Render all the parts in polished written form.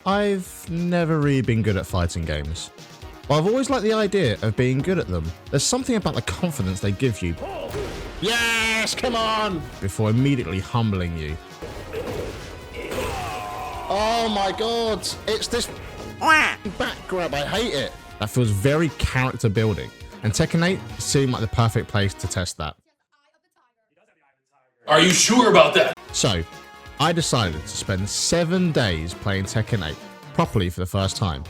I've never really been good at fighting games, but I've always liked the idea of being good at them. There's something about the confidence they give you. Yes, come on! Before immediately humbling you. Oh my god, it's this back grab, I hate it. That feels very character building, and Tekken 8 seemed like the perfect place to test that. Are you sure about that? So, I decided to spend 7 days playing Tekken 8 properly for the first time,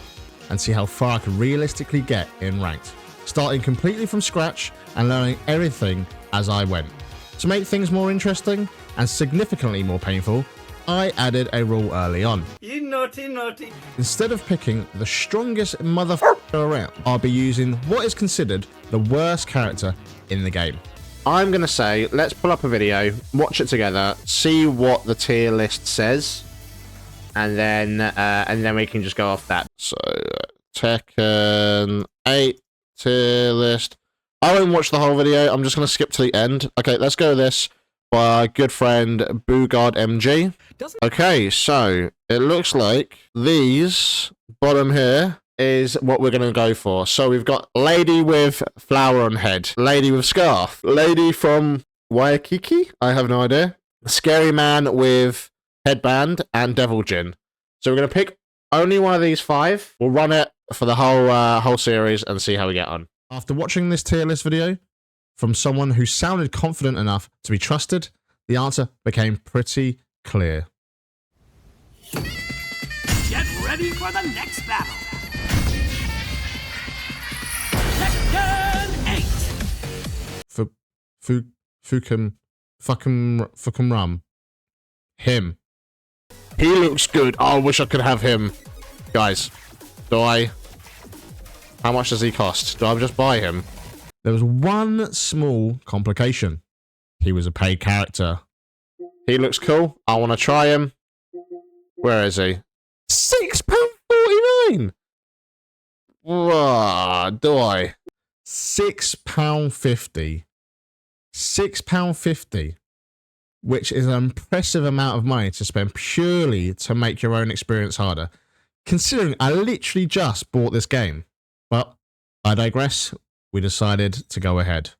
and see how far I could realistically get in ranked, starting completely from scratch and learning everything as I went. To make things more interesting and significantly more painful, I added a rule early on. You naughty. Instead of picking the strongest motherfucker around, I'll be using what is considered the worst character in the game. I'm going to say, let's pull up a video, watch it together, see what the tier list says, and then we can just go off that. So, Tekken 8 tier list. I won't watch the whole video, I'm just going to skip to the end. Okay, let's go with this by our good friend Boogard MG. Okay, so it looks like these bottom here is what we're going to go for. So we've got lady with flower on head, lady with scarf, lady from Waikiki, I have no idea, scary man with headband, and devil Jin. So we're going to pick only one of these 5. We'll run it for the whole series and see how we get on. After watching this tier list video from someone who sounded confident enough to be trusted, the answer became pretty clear. Get ready for the next battle. Tekken 8. Fuckum rum. Him. He looks good. Oh, I wish I could have him. Guys, how much does he cost? Do I just buy him? There was one small complication. He was a paid character. He looks cool. I want to try him. Where is he? £6.49. Do I? £6.50. £6.50. Which is an impressive amount of money to spend purely to make your own experience harder. Considering I literally just bought this game. But I digress. We decided to go ahead.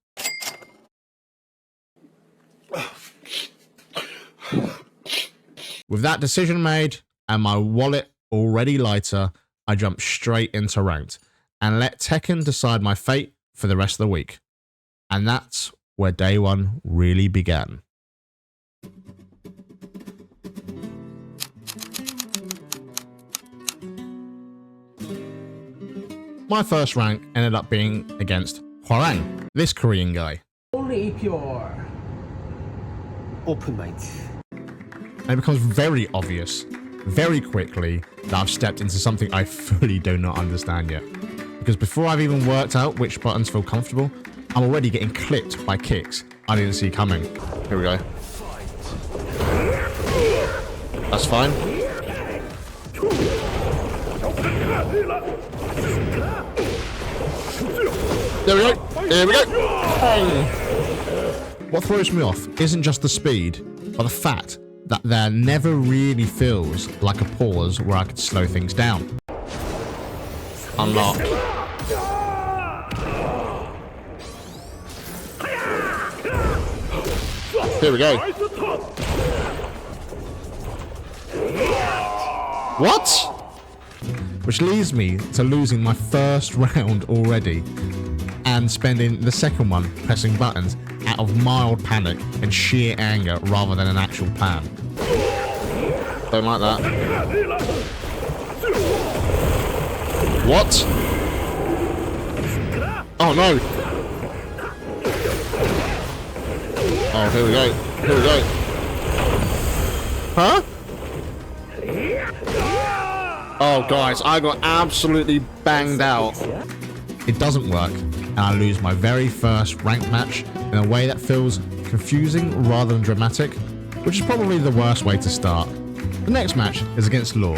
With that decision made and my wallet already lighter, I jumped straight into ranked and let Tekken decide my fate for the rest of the week. And that's where day 1 really began. My first rank ended up being against Hwarang, this Korean guy. Only if you're open-minded. And it becomes very obvious, very quickly, that I've stepped into something I fully do not understand yet. Because before I've even worked out which buttons feel comfortable, I'm already getting clipped by kicks I didn't see coming. Here we go. That's fine. There we go. Here we go. What throws me off isn't just the speed, but the fact that there never really feels like a pause where I could slow things down. Unlock. Here we go. What? Which leads me to losing my first round already and spending the second one pressing buttons out of mild panic and sheer anger rather than an actual plan. Don't like that. What? Oh no! Oh, here we go. Here we go. Huh? Oh, guys, I got absolutely banged out. It doesn't work, and I lose my very first ranked match in a way that feels confusing rather than dramatic, which is probably the worst way to start. The next match is against Law,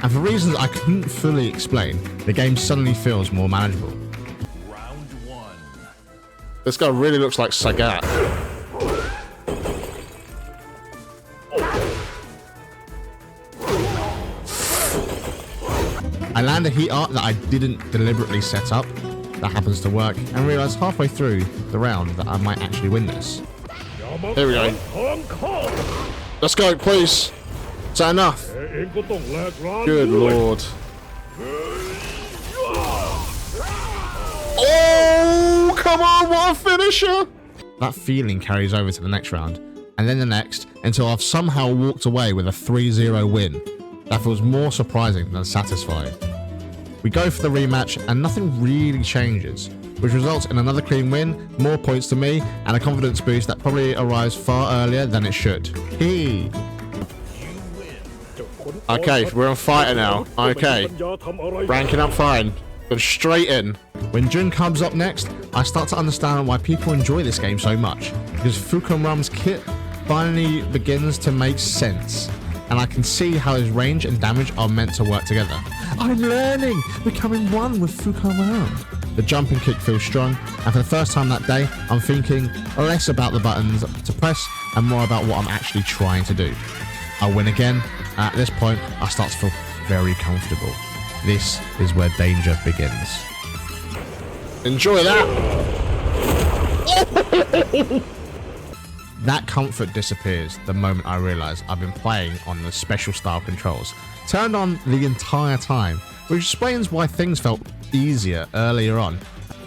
and for reasons I couldn't fully explain, the game suddenly feels more manageable. Round 1. This guy really looks like Sagat. I land a heat art that I didn't deliberately set up. That happens to work, and realize halfway through the round that I might actually win this. Here we go. Let's go, please. Is that enough? Good lord. Oh, come on, what a finisher! That feeling carries over to the next round, and then the next, until I've somehow walked away with a 3-0 win. That feels more surprising than satisfying. We go for the rematch, and nothing really changes, which results in another clean win, more points to me, and a confidence boost that probably arrives far earlier than it should. Hey. Okay, we're on fighter now. Okay. Ranking up fine. Going straight in. When Jun comes up next, I start to understand why people enjoy this game so much, because Fukumram's kit finally begins to make sense, and I can see how his range and damage are meant to work together. I'm learning, becoming one with Fukumram. The jump and kick feels strong, and for the first time that day, I'm thinking less about the buttons to press and more about what I'm actually trying to do. I win again. At this point, I start to feel very comfortable. This is where danger begins. Enjoy that! That comfort disappears the moment I realise I've been playing on the special style controls, turned on the entire time, which explains why things felt easier earlier on.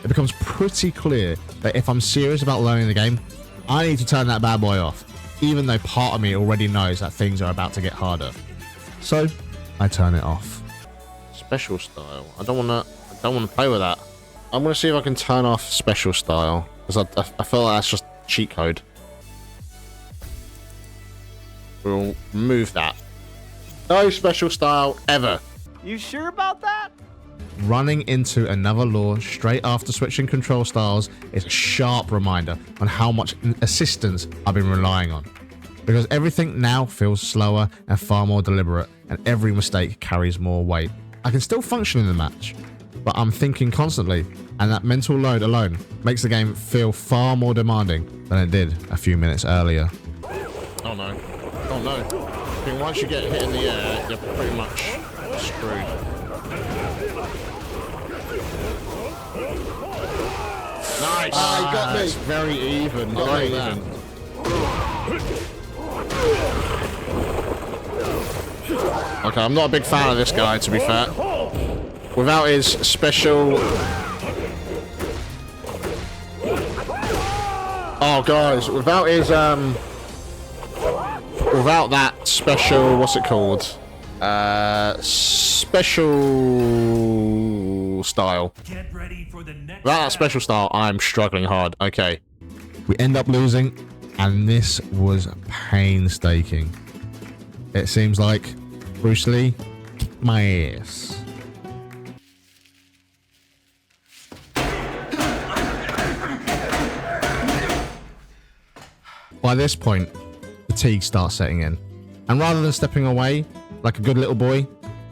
It becomes pretty clear that if I'm serious about learning the game, I need to turn that bad boy off, even though part of me already knows that things are about to get harder. So, I turn it off. Special style. I don't wanna play with that. I'm gonna see if I can turn off special style, because I feel like that's just cheat code. We'll remove that. No special style ever. You sure about that? Running into another law straight after switching control styles is a sharp reminder on how much assistance I've been relying on. Because everything now feels slower and far more deliberate, and every mistake carries more weight. I can still function in the match, but I'm thinking constantly, and that mental load alone makes the game feel far more demanding than it did a few minutes earlier. Oh no. Oh no. I think once you get hit in the air, you're pretty much screwed. Nice! Ah, you got me! It's very even. Very even. Okay, I'm not a big fan of this guy, to be fair. Without his special... Oh, guys, without his, without that special... What's it called? Special... style. Get ready for the next Without that special style, I'm struggling hard. Okay. We end up losing, and this was painstaking. It seems like Bruce Lee kicked my ass. By this point, fatigue starts setting in. And rather than stepping away like a good little boy,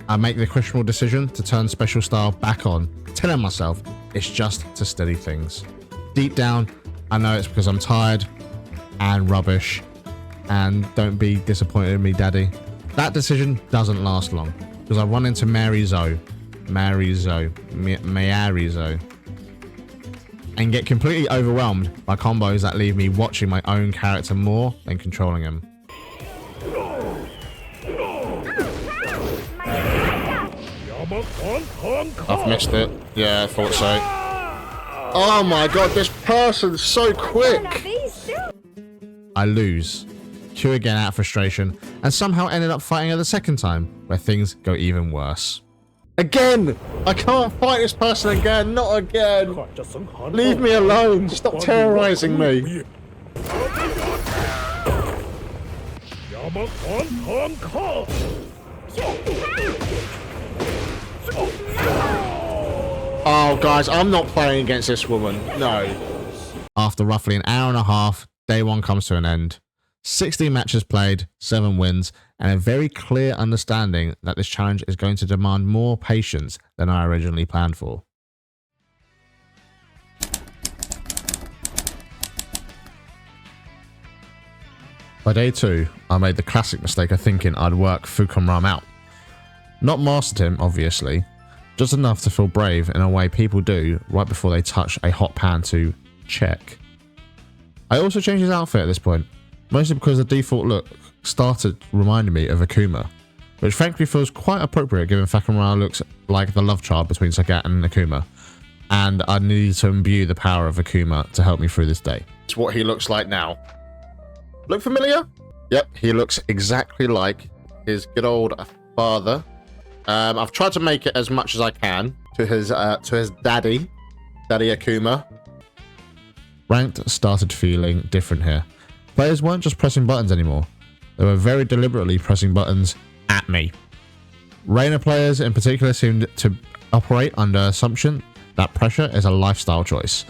I make the questionable decision to turn special style back on, telling myself it's just to steady things. Deep down, I know it's because I'm tired and rubbish, and don't be disappointed in me, Daddy. That decision doesn't last long, because I run into Mary Zoe, and get completely overwhelmed by combos that leave me watching my own character more than controlling him. I've missed it. Yeah, I thought so. Oh my god, this person's so quick! I lose. Q again out of frustration, and somehow ended up fighting her the second time, where things go even worse. Again! I can't fight this person again, not again! Leave me alone, stop terrorizing me! Oh guys, I'm not playing against this woman, no. After roughly an hour and a half, day one comes to an end. 16 matches played, 7 wins, and a very clear understanding that this challenge is going to demand more patience than I originally planned for. By day 2, I made the classic mistake of thinking I'd work Fukumram out. Not mastered him, obviously, Just enough to feel brave in a way people do right before they touch a hot pan to check. I also changed his outfit at this point, mostly because the default look started reminding me of Akuma, which frankly feels quite appropriate given Fakamura looks like the love child between Sagat and Akuma, and I needed to imbue the power of Akuma to help me through this day. It's what he looks like now. Look familiar? Yep, he looks exactly like his good old father. I've tried to make it as much as I can to his Daddy Akuma. Ranked started feeling different here. Players weren't just pressing buttons anymore. They were very deliberately pressing buttons at me. Reigner players in particular seemed to operate under assumption that pressure is a lifestyle choice.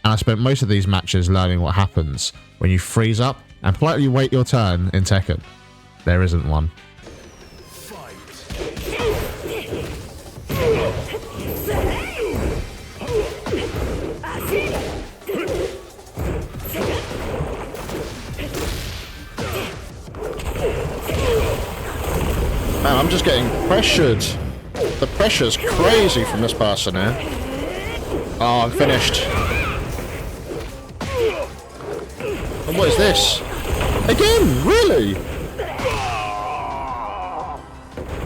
And I spent most of these matches learning what happens when you freeze up and politely wait your turn in Tekken. There isn't one. Man, I'm just getting pressured. The pressure's crazy from this person here. Oh, I'm finished. And what is this? Again? Really?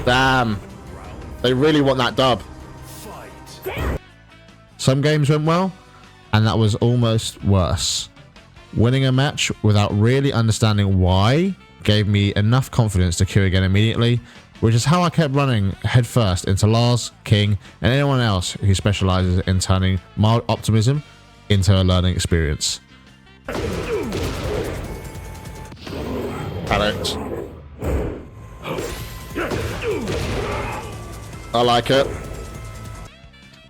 Damn. They really want that dub. Some games went well, and that was almost worse. Winning a match without really understanding why gave me enough confidence to queue again immediately, which is how I kept running headfirst into Lars, King, and anyone else who specializes in turning mild optimism into a learning experience. Panicked. I like it.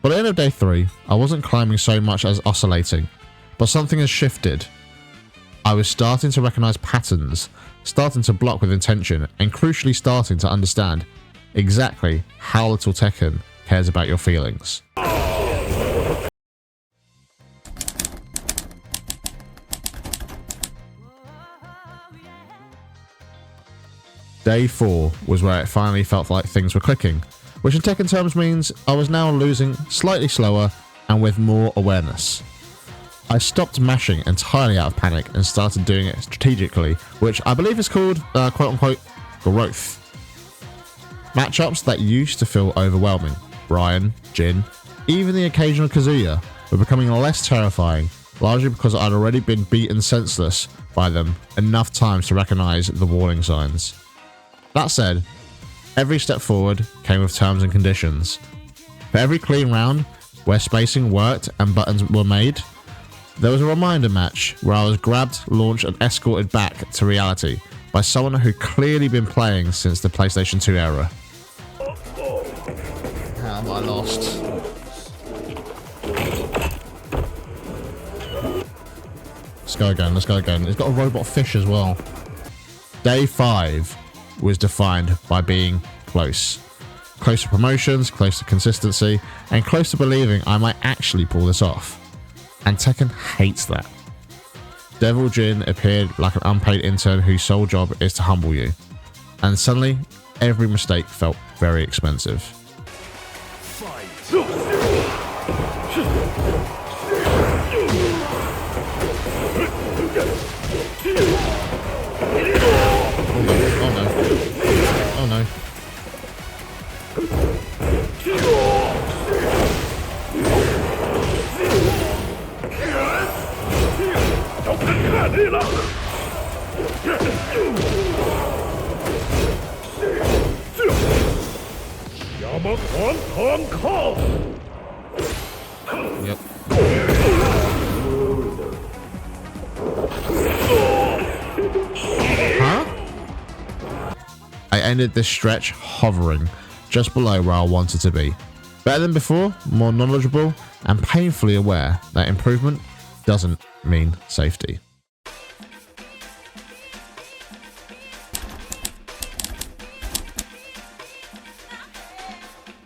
By the end of day 3, I wasn't climbing so much as oscillating, but something has shifted. I was starting to recognize patterns, starting to block with intention, and crucially starting to understand exactly how little Tekken cares about your feelings. Day 4 was where it finally felt like things were clicking, which in Tekken terms means I was now losing slightly slower and with more awareness. I stopped mashing entirely out of panic and started doing it strategically, which I believe is called, quote-unquote, growth. Matchups that used to feel overwhelming, Brian, Jin, even the occasional Kazuya, were becoming less terrifying, largely because I'd already been beaten senseless by them enough times to recognize the warning signs. That said, every step forward came with terms and conditions. For every clean round where spacing worked and buttons were made, there was a reminder match where I was grabbed, launched, and escorted back to reality by someone who clearly been playing since the PlayStation 2 era. How am I lost? Let's go again, let's go again. It's got a robot fish as well. Day 5 was defined by being close. Close to promotions, close to consistency, and close to believing I might actually pull this off. And Tekken hates that. Devil Jin appeared like an unpaid intern whose sole job is to humble you. And suddenly, every mistake felt very expensive. Oh no. Oh no. Yep. Huh? I ended this stretch hovering just below where I wanted to be. Better than before, more knowledgeable, and painfully aware that improvement doesn't mean safety.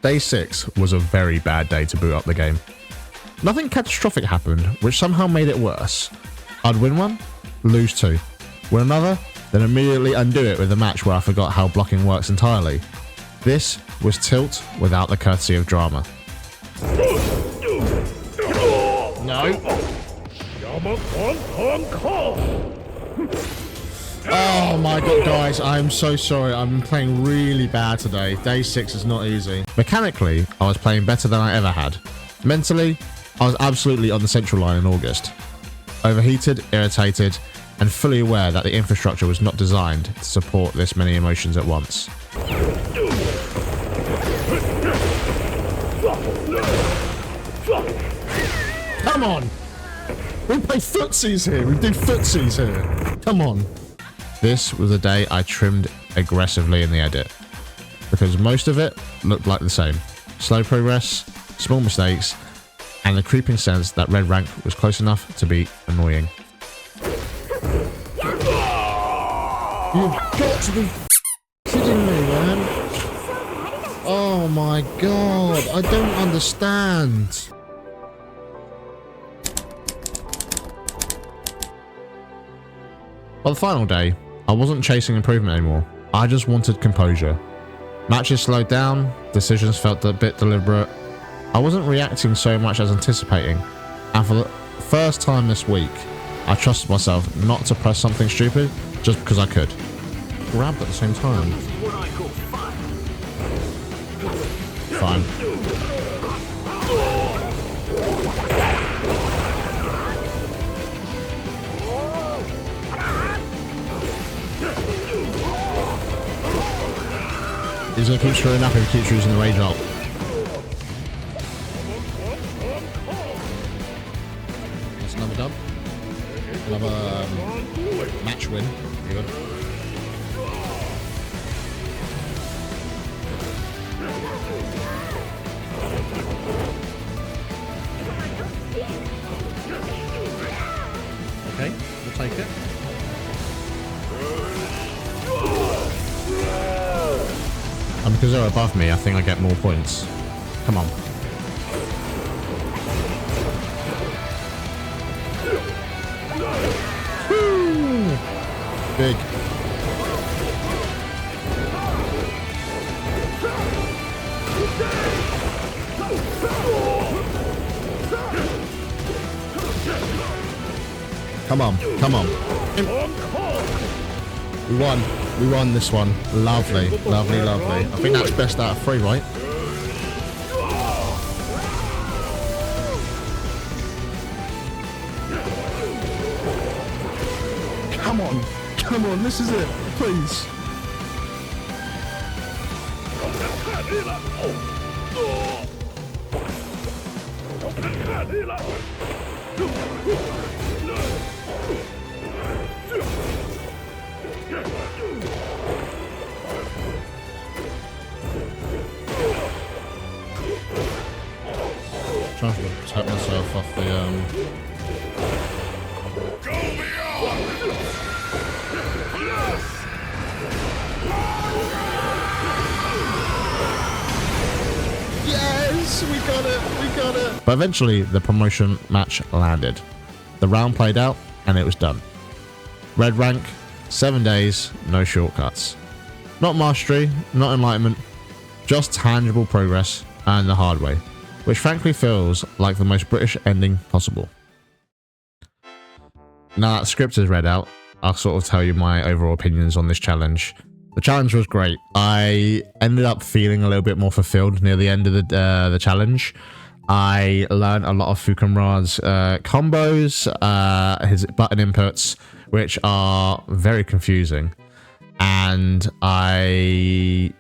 Day 6 was a very bad day to boot up the game. Nothing catastrophic happened, which somehow made it worse. I'd win one, lose two, win another, then immediately undo it with a match where I forgot how blocking works entirely. This was Tilt without the courtesy of drama. No. Oh my god, guys, I'm so sorry. I'm playing really bad today. Day 6 is not easy. Mechanically, I was playing better than I ever had. Mentally, I was absolutely on the central line in August. Overheated, irritated, and fully aware that the infrastructure was not designed to support this many emotions at once. Come on! We play footsies here. We do footsies here. Come on. This was the day I trimmed aggressively in the edit, because most of it looked like the same. Slow progress, small mistakes, and the creeping sense that red rank was close enough to be annoying. You've got to be kidding me, man. Oh my god, I don't understand. By the final day, I wasn't chasing improvement anymore. I just wanted composure. Matches slowed down, decisions felt a bit deliberate. I wasn't reacting so much as anticipating, and for the first time this week, I trusted myself not to press something stupid just because I could. Grabbed at the same time. Fine. He's gonna keep screwing up if he keeps using the rage ult. That's another dub. Another match win. Good. Okay, we'll take it. And because they're above me, I think I get more points. Come on. Woo! Big. Come on, come on. We won. We won this one. Lovely, lovely, lovely. I think that's best out of 3, right? Come on. Come on, this is it. Please. Trying to protect myself off the Yes, we got it, we got it. But eventually the promotion match landed. The round played out and it was done. Red rank, 7 days, no shortcuts. Not mastery, not enlightenment, just tangible progress and the hard way, which frankly feels like the most British ending possible. Now that script is read out, I'll sort of tell you my overall opinions on this challenge. The challenge was great. I ended up feeling a little bit more fulfilled near the end of the challenge. I learned a lot of Fukumra's combos, his button inputs, which are very confusing. And by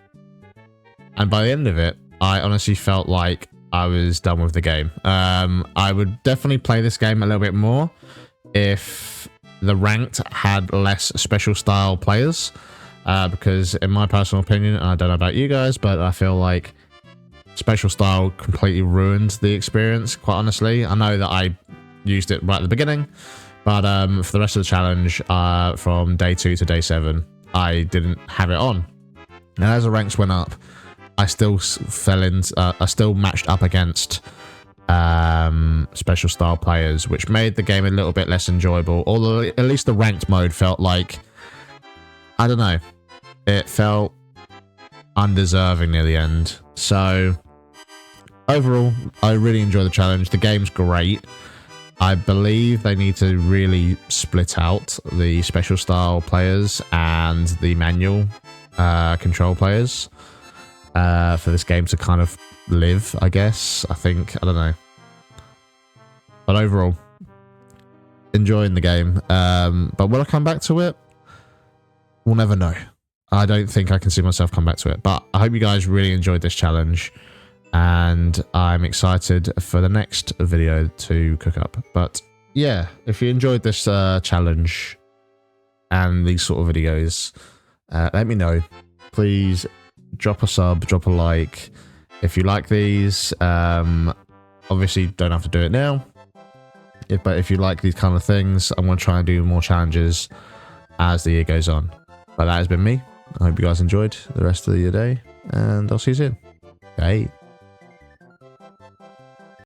the end of it, I honestly felt like I was done with the game. I would definitely play this game a little bit more if the ranked had less special style players, because in my personal opinion, and I don't know about you guys, but I feel like special style completely ruined the experience, quite honestly. I know that I used it right at the beginning, but for the rest of the challenge, from day 2 to day 7, I didn't have it on. And as the ranks went up, I still I still matched up against special style players, which made the game a little bit less enjoyable. Although at least the ranked mode felt like, I don't know, it felt undeserving near the end. So overall, I really enjoy the challenge. The game's great. I believe they need to really split out the special style players and the manual control players for this game to kind of live, I guess. I don't know. But overall, enjoying the game. But will I come back to it? We'll never know. I don't think I can see myself come back to it. But I hope you guys really enjoyed this challenge. And I'm excited for the next video to cook up. But yeah, if you enjoyed this challenge and these sort of videos, let me know. Please drop a sub, drop a like. If you like these, obviously don't have to do it now. But if you like these kind of things, I'm going to try and do more challenges as the year goes on. But that has been me. I hope you guys enjoyed the rest of your day, and I'll see you soon. Bye.